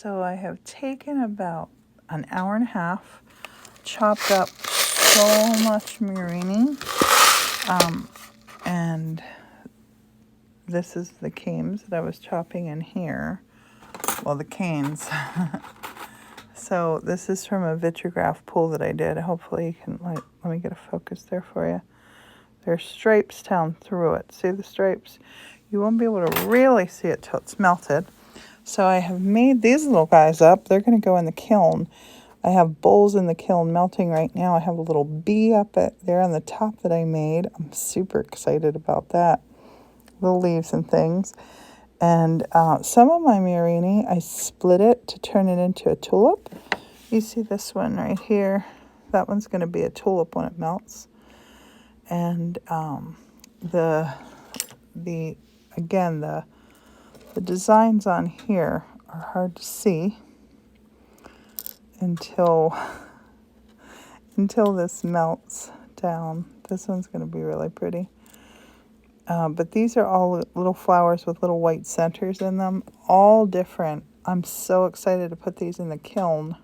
So I have taken about an hour and a half, chopped up so much murrine, and this is the canes that I was chopping in here. Well, the canes. So this is from a vitrograph pull that I did. Hopefully you can, let me get a focus there for you. There's stripes down through it. See the stripes? You won't be able to really see it till it's melted. So I have made these little guys up. They're going to go in the kiln. I have bowls in the kiln melting right now. I have a little bee up there on the top that I made. I'm super excited about that. Little leaves and things. And some of my murrine, I split it to turn it into a tulip. You see this one right here? That one's going to be a tulip when it melts. And the designs on here are hard to see until this melts down. This one's going to be really pretty. But these are all little flowers with little white centers in them, all different. I'm so excited to put these in the kiln.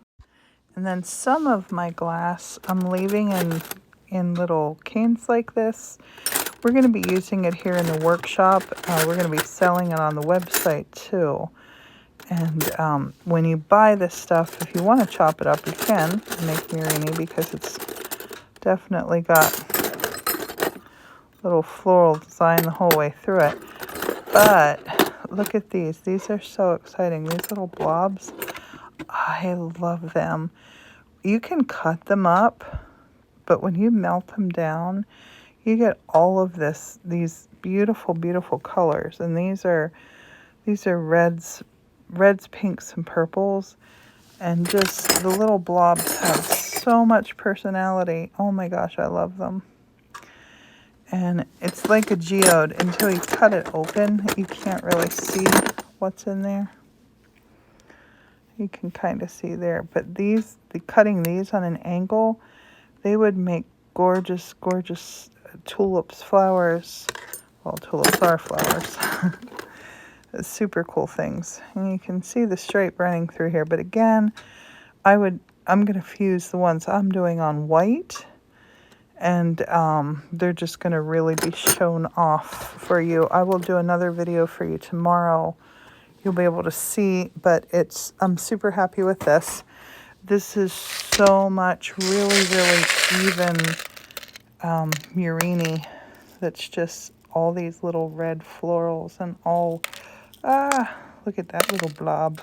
And then some of my glass I'm leaving in little cans like this. We're going to be using it here in the workshop. We're going to be selling it on the website too. And when you buy this stuff, if you want to chop it up, you can make murrine because it's definitely got little floral design the whole way through it. But look at these. These are so exciting. These little blobs, I love them. You can cut them up, but when you melt them down, you get all of these beautiful, beautiful colors. And these are reds, pinks, and purples. And just the little blobs have so much personality. Oh my gosh, I love them. And it's like a geode. Until you cut it open, you can't really see what's in there. You can kind of see there. But cutting these on an angle, they would make gorgeous, gorgeous tulips, flowers. Well, tulips are flowers. Super cool things. And you can see the stripe running through here. But again, I'm going to fuse the ones I'm doing on white. And they're just going to really be shown off for you. I will do another video for you tomorrow. You'll be able to see, but I'm super happy with this. This is so much really, really even murrine that's just all these little red florals and all, look at that little blob.